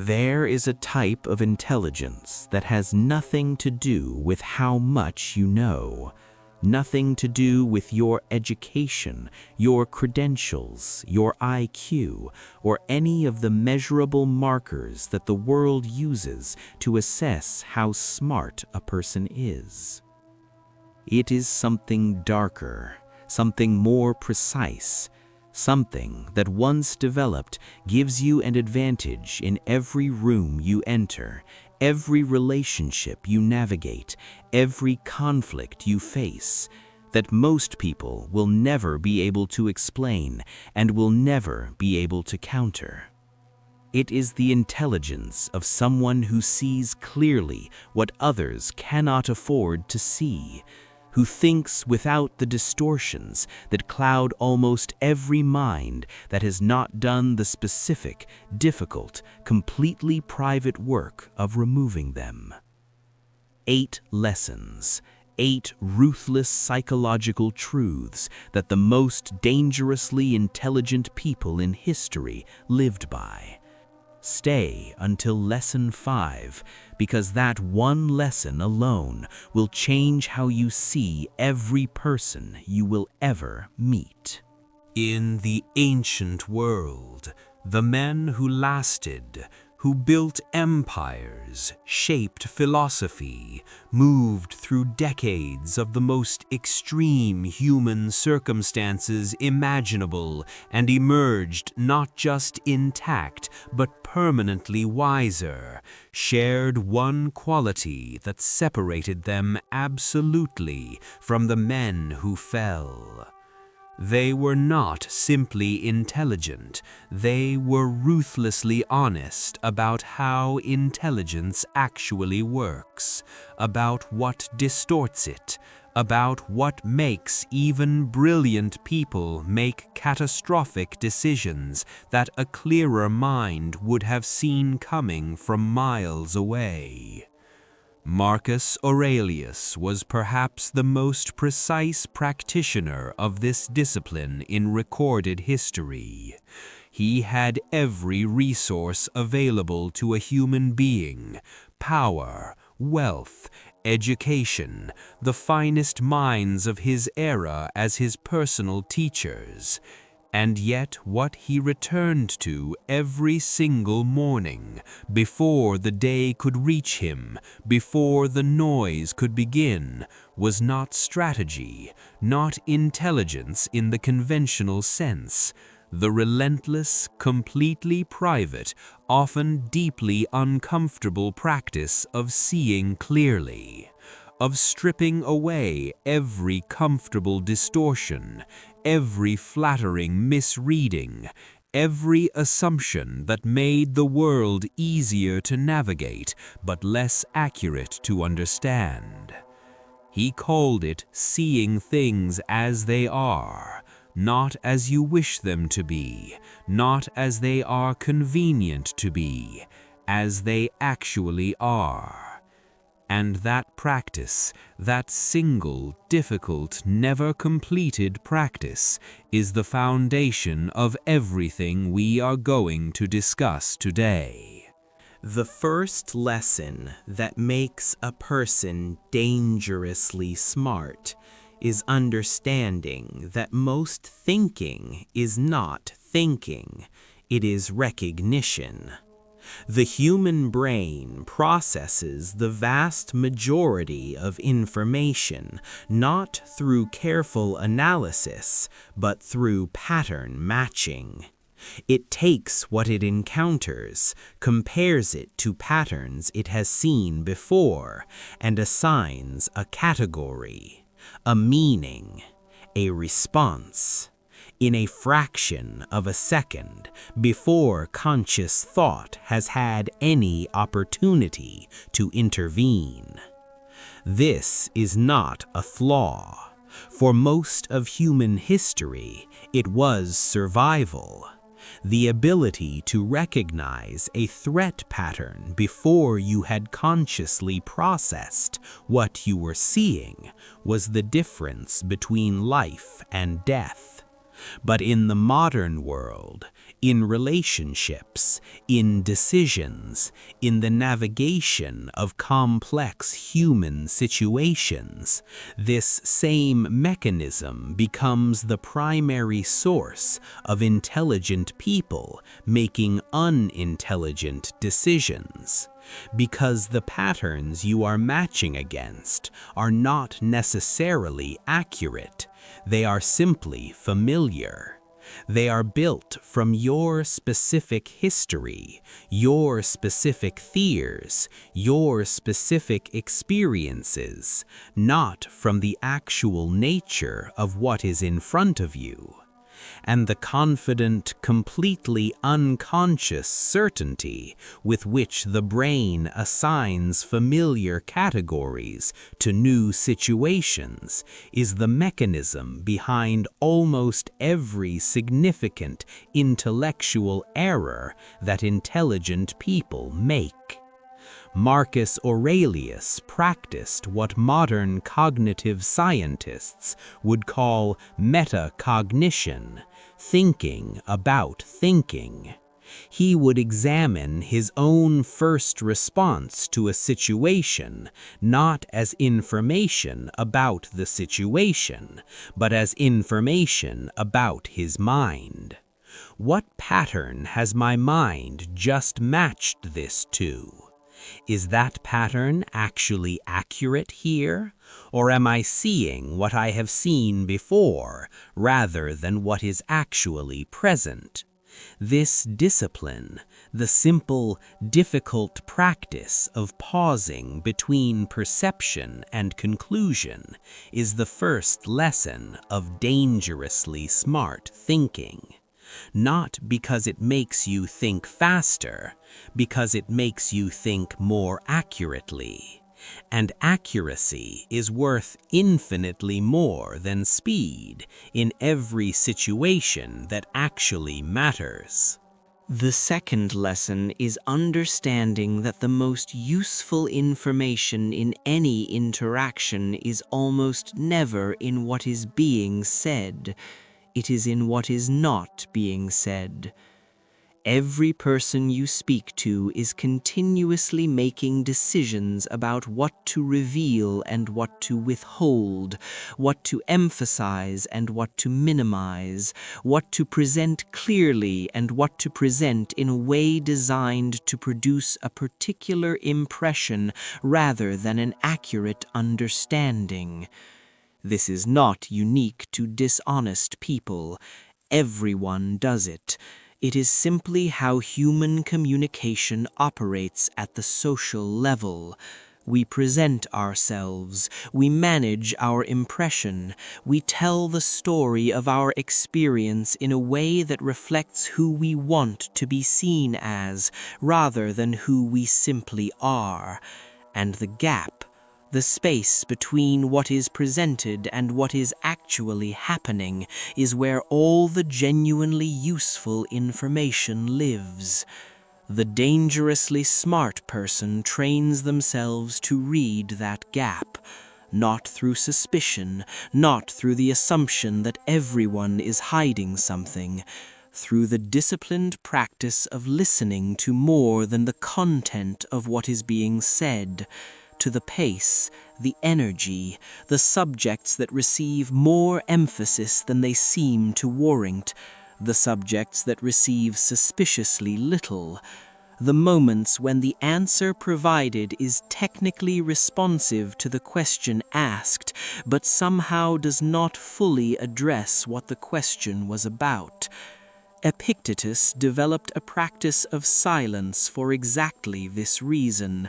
There is a type of intelligence that has nothing to do with how much you know, nothing to do with your education, your credentials, your IQ, or any of the measurable markers that the world uses to assess how smart a person is. It is something darker, something more precise, something that once developed gives you an advantage in every room you enter, every relationship you navigate, every conflict you face, that most people will never be able to explain and will never be able to counter. It is the intelligence of someone who sees clearly what others cannot afford to see, who thinks without the distortions that cloud almost every mind that has not done the specific, difficult, completely private work of removing them. 8 lessons, 8 ruthless psychological truths that the most dangerously intelligent people in history lived by. Stay until lesson 5, because that one lesson alone will change how you see every person you will ever meet. In the ancient world, the men who lasted, who built empires, shaped philosophy, moved through decades of the most extreme human circumstances imaginable, and emerged not just intact but permanently wiser, shared one quality that separated them absolutely from the men who fell. They were not simply intelligent, they were ruthlessly honest about how intelligence actually works, about what distorts it, about what makes even brilliant people make catastrophic decisions that a clearer mind would have seen coming from miles away. Marcus Aurelius was perhaps the most precise practitioner of this discipline in recorded history. He had every resource available to a human being: power, wealth, education, the finest minds of his era as his personal teachers. And yet what he returned to every single morning, before the day could reach him, before the noise could begin, was not strategy, not intelligence in the conventional sense. The relentless, completely private, often deeply uncomfortable practice of seeing clearly, of stripping away every comfortable distortion, every flattering misreading, every assumption that made the world easier to navigate but less accurate to understand. He called it seeing things as they are, not as you wish them to be, not as they are convenient to be, as they actually are. And that practice, that single, difficult, never completed practice, is the foundation of everything we are going to discuss today. The first lesson that makes a person dangerously smart is understanding that most thinking is not thinking, it is recognition. The human brain processes the vast majority of information not through careful analysis, but through pattern matching. It takes what it encounters, compares it to patterns it has seen before, and assigns a category, a meaning, a response, in a fraction of a second, before conscious thought has had any opportunity to intervene. This is not a flaw. For most of human history, it was survival. The ability to recognize a threat pattern before you had consciously processed what you were seeing was the difference between life and death. But in the modern world, in relationships, in decisions, in the navigation of complex human situations. This same mechanism becomes the primary source of intelligent people making unintelligent decisions, because the patterns you are matching against are not necessarily accurate. They are simply familiar. They are built from your specific history, your specific fears, your specific experiences, not from the actual nature of what is in front of you. And the confident, completely unconscious certainty with which the brain assigns familiar categories to new situations is the mechanism behind almost every significant intellectual error that intelligent people make. Marcus Aurelius practiced what modern cognitive scientists would call metacognition, thinking about thinking. He would examine his own first response to a situation not as information about the situation, but as information about his mind. What pattern has my mind just matched this to? Is that pattern actually accurate here? Or am I seeing what I have seen before rather than what is actually present? This discipline, the simple, difficult practice of pausing between perception and conclusion, is the first lesson of dangerously smart thinking. Not because it makes you think faster, because it makes you think more accurately. And accuracy is worth infinitely more than speed in every situation that actually matters. The second lesson is understanding that the most useful information in any interaction is almost never in what is being said. It is in what is not being said. Every person you speak to is continuously making decisions about what to reveal and what to withhold, what to emphasize and what to minimize, what to present clearly and what to present in a way designed to produce a particular impression rather than an accurate understanding. This is not unique to dishonest people. Everyone does it. It is simply how human communication operates at the social level. We present ourselves, we manage our impression, we tell the story of our experience in a way that reflects who we want to be seen as, rather than who we simply are. And the gap, the space between what is presented and what is actually happening, is where all the genuinely useful information lives. The dangerously smart person trains themselves to read that gap, not through suspicion, not through the assumption that everyone is hiding something, through the disciplined practice of listening to more than the content of what is being said, to the pace, the energy, the subjects that receive more emphasis than they seem to warrant, the subjects that receive suspiciously little, the moments when the answer provided is technically responsive to the question asked, but somehow does not fully address what the question was about. Epictetus developed a practice of silence for exactly this reason.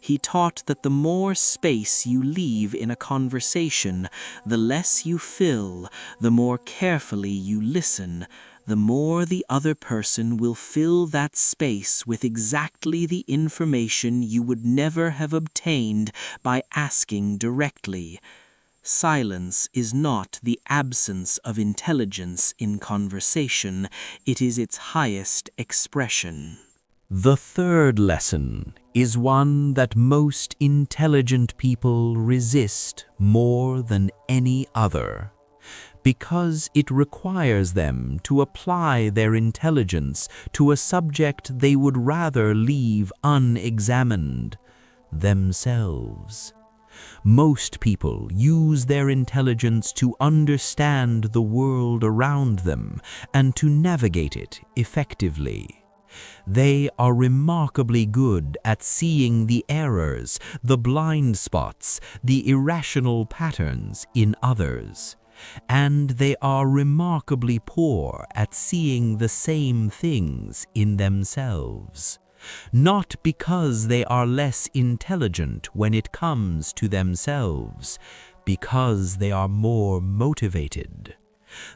He taught that the more space you leave in a conversation, the less you fill, the more carefully you listen, the more the other person will fill that space with exactly the information you would never have obtained by asking directly. Silence is not the absence of intelligence in conversation, it is its highest expression. The third lesson is one that most intelligent people resist more than any other. because it requires them to apply their intelligence to a subject they would rather leave unexamined: themselves. Most people use their intelligence to understand the world around them and to navigate it effectively. They are remarkably good at seeing the errors, the blind spots, the irrational patterns in others. And they are remarkably poor at seeing the same things in themselves. Not because they are less intelligent when it comes to themselves, because they are more motivated.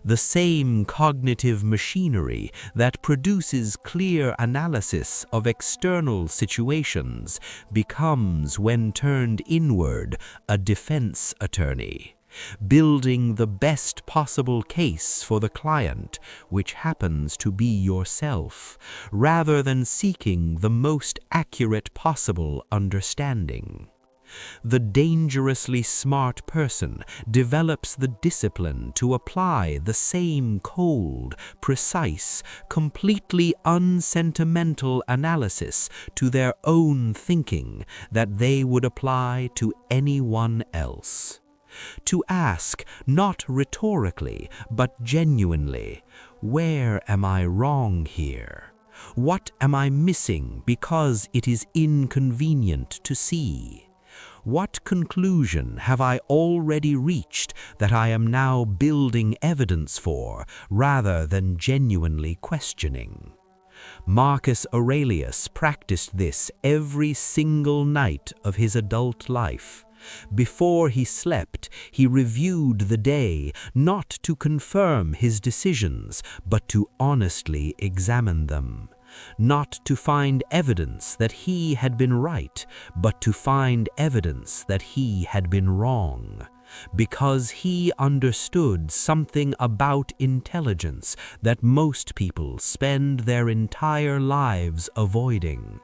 The same cognitive machinery that produces clear analysis of external situations becomes, when turned inward, a defense attorney, building the best possible case for the client, which happens to be yourself, rather than seeking the most accurate possible understanding. The dangerously smart person develops the discipline to apply the same cold, precise, completely unsentimental analysis to their own thinking that they would apply to anyone else. To ask, not rhetorically, but genuinely, where am I wrong here? What am I missing because it is inconvenient to see? What conclusion have I already reached that I am now building evidence for, rather than genuinely questioning? Marcus Aurelius practiced this every single night of his adult life. Before he slept, he reviewed the day, not to confirm his decisions, but to honestly examine them. Not to find evidence that he had been right, but to find evidence that he had been wrong. Because he understood something about intelligence that most people spend their entire lives avoiding.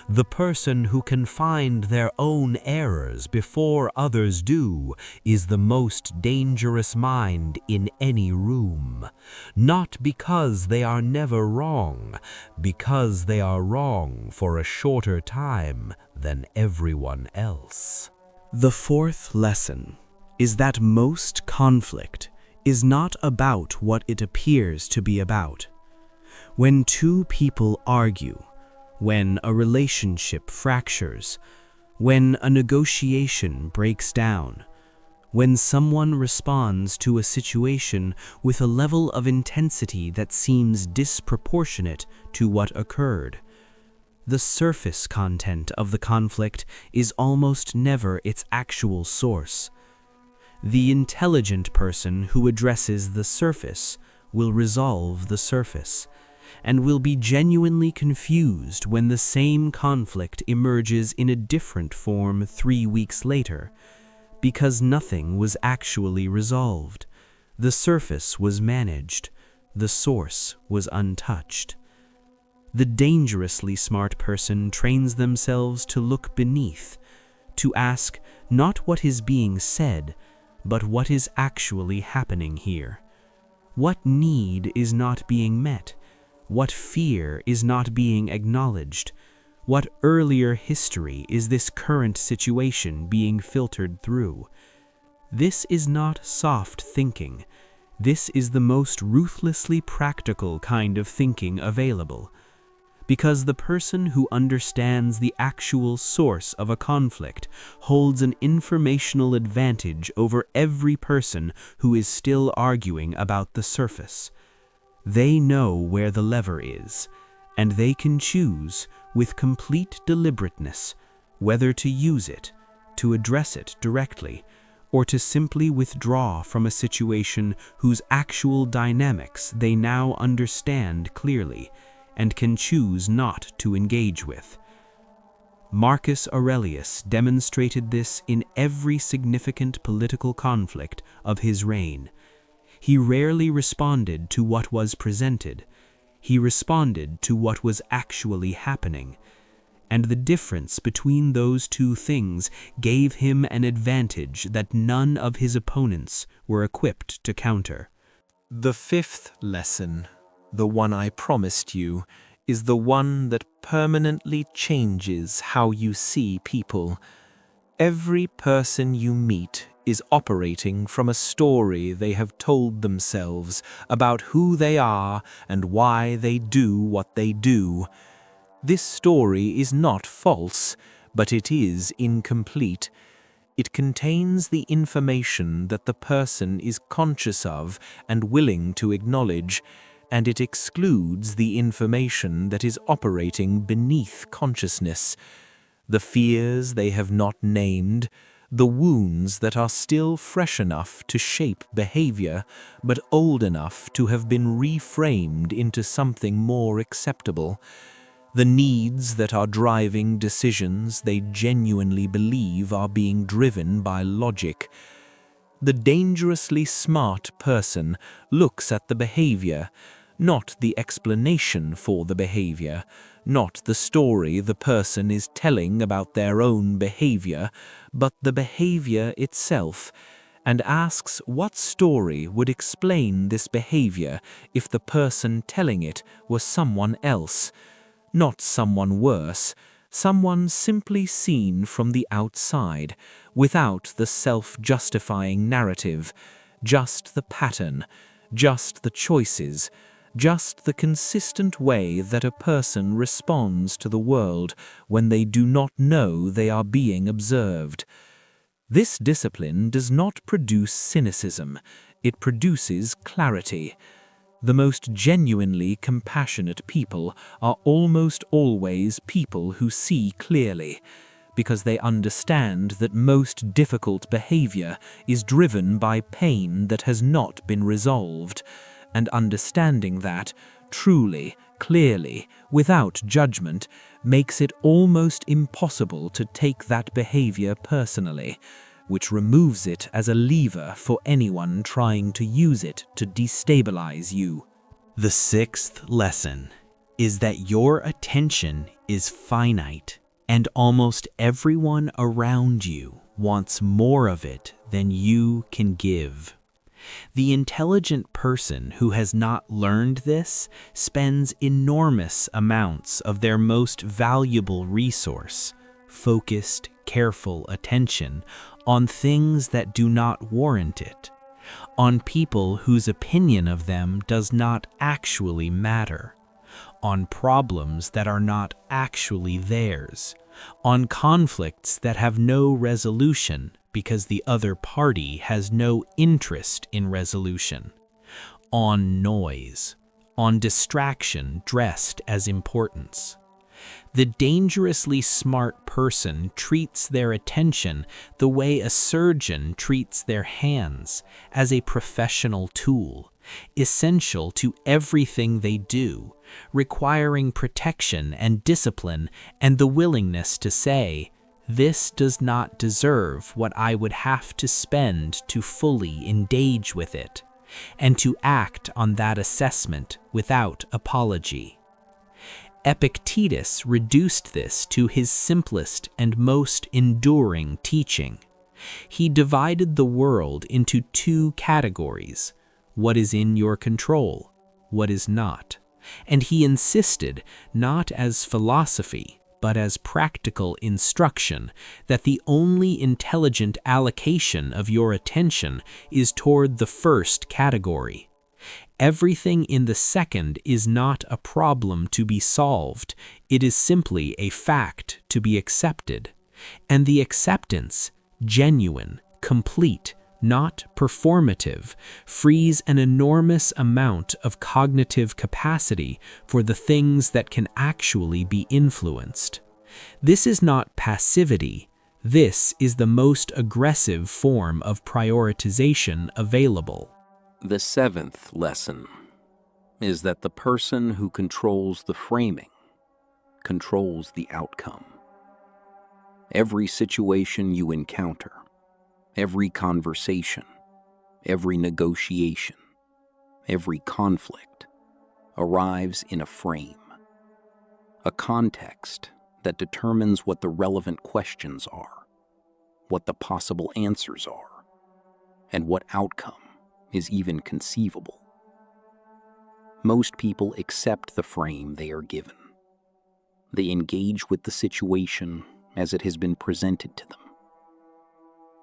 The person who can find their own errors before others do is the most dangerous mind in any room. Not because they are never wrong, because they are wrong for a shorter time than everyone else. The fourth lesson is that most conflict is not about what it appears to be about. When two people argue, when a relationship fractures, when a negotiation breaks down, when someone responds to a situation with a level of intensity that seems disproportionate to what occurred, the surface content of the conflict is almost never its actual source. The intelligent person who addresses the surface will resolve the surface, and will be genuinely confused when the same conflict emerges in a different form 3 weeks later, because nothing was actually resolved. The surface was managed, the source was untouched. The dangerously smart person trains themselves to look beneath, to ask not what is being said, but what is actually happening here. What need is not being met? What fear is not being acknowledged? What earlier history is this current situation being filtered through? This is not soft thinking. This is the most ruthlessly practical kind of thinking available. Because the person who understands the actual source of a conflict holds an informational advantage over every person who is still arguing about the surface. They know where the lever is, and they can choose, with complete deliberateness, whether to use it, to address it directly, or to simply withdraw from a situation whose actual dynamics they now understand clearly, and can choose not to engage with. Marcus Aurelius demonstrated this in every significant political conflict of his reign. He rarely responded to what was presented. He responded to what was actually happening. and the difference between those two things gave him an advantage that none of his opponents were equipped to counter. The fifth lesson, the one I promised you, is the one that permanently changes how you see people. Every person you meet is operating from a story they have told themselves about who they are and why they do what they do. This story is not false, but it is incomplete. It contains the information that the person is conscious of and willing to acknowledge, and it excludes the information that is operating beneath consciousness. The fears they have not named, the wounds that are still fresh enough to shape behavior, but old enough to have been reframed into something more acceptable. The needs that are driving decisions they genuinely believe are being driven by logic. The dangerously smart person looks at the behavior, not the explanation for the behavior, not the story the person is telling about their own behavior, but the behavior itself, and asks what story would explain this behavior if the person telling it was someone else. Not someone worse, someone simply seen from the outside, without the self-justifying narrative, just the pattern, just the choices, just the consistent way that a person responds to the world when they do not know they are being observed. This discipline does not produce cynicism, it produces clarity. The most genuinely compassionate people are almost always people who see clearly, because they understand that most difficult behavior is driven by pain that has not been resolved, and understanding that, truly, clearly, without judgment, makes it almost impossible to take that behavior personally, which removes it as a lever for anyone trying to use it to destabilize you. The sixth lesson is that your attention is finite, and almost everyone around you wants more of it than you can give. The intelligent person who has not learned this spends enormous amounts of their most valuable resource, focused, careful attention, on things that do not warrant it, on people whose opinion of them does not actually matter, on problems that are not actually theirs, on conflicts that have no resolution because the other party has no interest in resolution, on noise, on distraction dressed as importance. The dangerously smart person treats their attention the way a surgeon treats their hands, as a professional tool, essential to everything they do, requiring protection and discipline and the willingness to say, "This does not deserve what I would have to spend to fully engage with it," and to act on that assessment without apology. Epictetus reduced this to his simplest and most enduring teaching. He divided the world into two categories: what is in your control, what is not, and he insisted, not as philosophy, but as practical instruction, that the only intelligent allocation of your attention is toward the first category. Everything in the second is not a problem to be solved, it is simply a fact to be accepted. And the acceptance, genuine, complete, not performative, frees an enormous amount of cognitive capacity for the things that can actually be influenced. This is not passivity, this is the most aggressive form of prioritization available. The seventh lesson is that the person who controls the framing controls the outcome. Every situation you encounter, every conversation, every negotiation, every conflict arrives in a frame, a context that determines what the relevant questions are, what the possible answers are, and what outcome is even conceivable. Most people accept the frame they are given. They engage with the situation as it has been presented to them.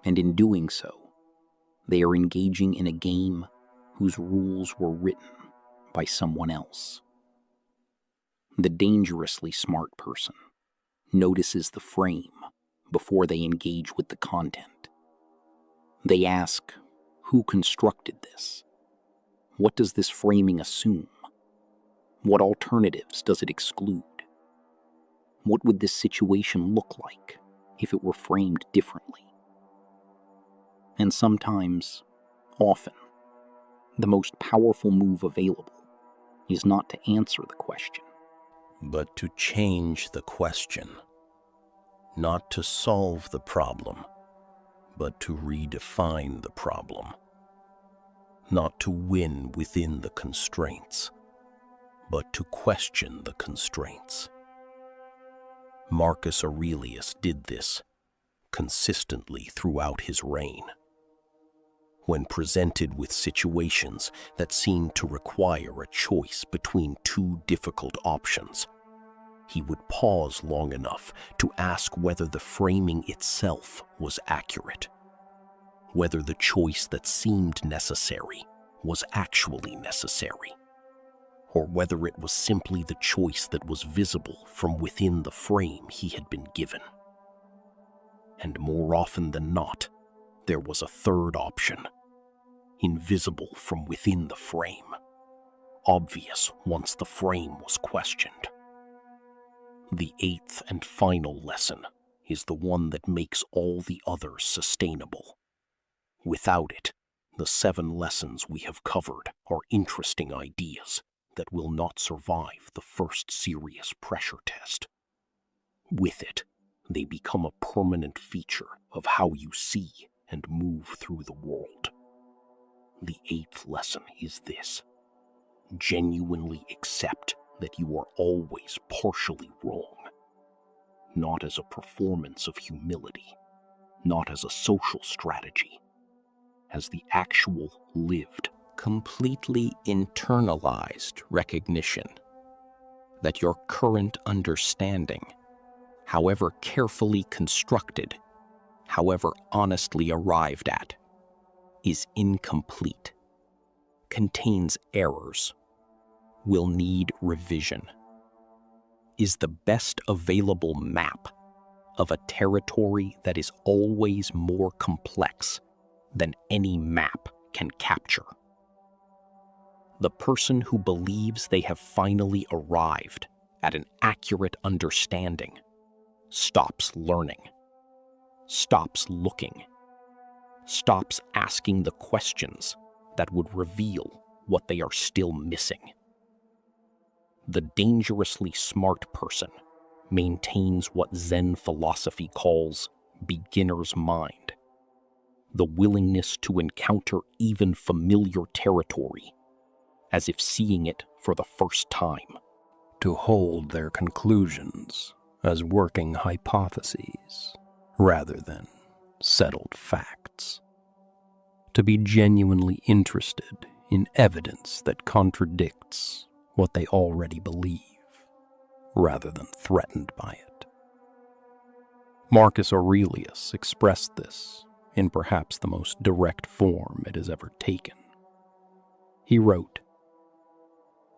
And in doing so, they are engaging in a game whose rules were written by someone else. The dangerously smart person notices the frame before they engage with the content. They ask, who constructed this? What does this framing assume? What alternatives does it exclude? What would this situation look like if it were framed differently? And sometimes, often, the most powerful move available is not to answer the question, but to change the question. Not to solve the problem, but to redefine the problem. Not to win within the constraints, but to question the constraints. Marcus Aurelius did this consistently throughout his reign. When presented with situations that seemed to require a choice between two difficult options, he would pause long enough to ask whether the framing itself was accurate, whether the choice that seemed necessary was actually necessary, or whether it was simply the choice that was visible from within the frame he had been given. And more often than not, there was a third option, invisible from within the frame, obvious once the frame was questioned. The eighth and final lesson is the one that makes all the others sustainable. Without it, the 7 lessons we have covered are interesting ideas that will not survive the first serious pressure test. With it, they become a permanent feature of how you see and move through the world. The 8th lesson is this: genuinely accept that you are always partially wrong, not as a performance of humility, not as a social strategy, as the actual lived, completely internalized recognition that your current understanding, however carefully constructed, however honestly arrived at, is incomplete, contains errors, will need revision, is the best available map of a territory that is always more complex than any map can capture. The person who believes they have finally arrived at an accurate understanding stops learning, stops looking, stops asking the questions that would reveal what they are still missing. The dangerously smart person maintains what Zen philosophy calls beginner's mind, the willingness to encounter even familiar territory as if seeing it for the first time, To hold their conclusions as working hypotheses rather than settled facts. To be genuinely interested in evidence that contradicts what they already believe, rather than threatened by it. Marcus Aurelius expressed this in perhaps the most direct form it has ever taken. He wrote,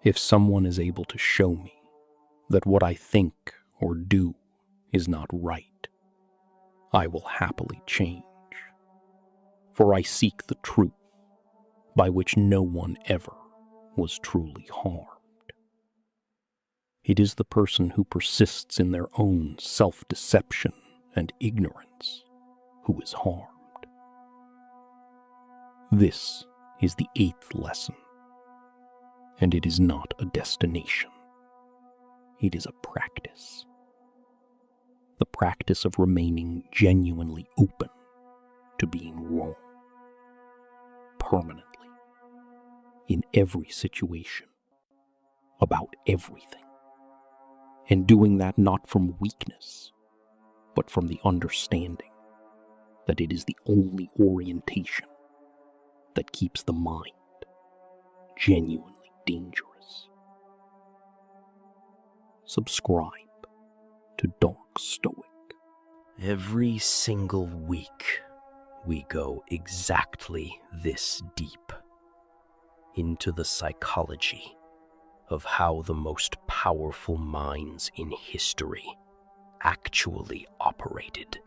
"If someone is able to show me that what I think or do is not right, I will happily change, for I seek the truth by which no one ever was truly harmed." It is the person who persists in their own self-deception and ignorance who is harmed. This is the 8th lesson, and it is not a destination. It is a practice. The practice of remaining genuinely open to being wrong, permanently, in every situation, about everything, and doing that not from weakness, but from the understanding that it is the only orientation that keeps the mind genuinely dangerous. Subscribe to Dark Stoic. Every single week, we go exactly this deep into the psychology of how the most powerful minds in history actually operated.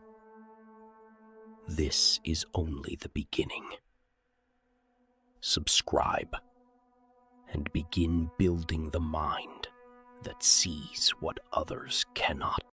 This is only the beginning. Subscribe and begin building the mind that sees what others cannot.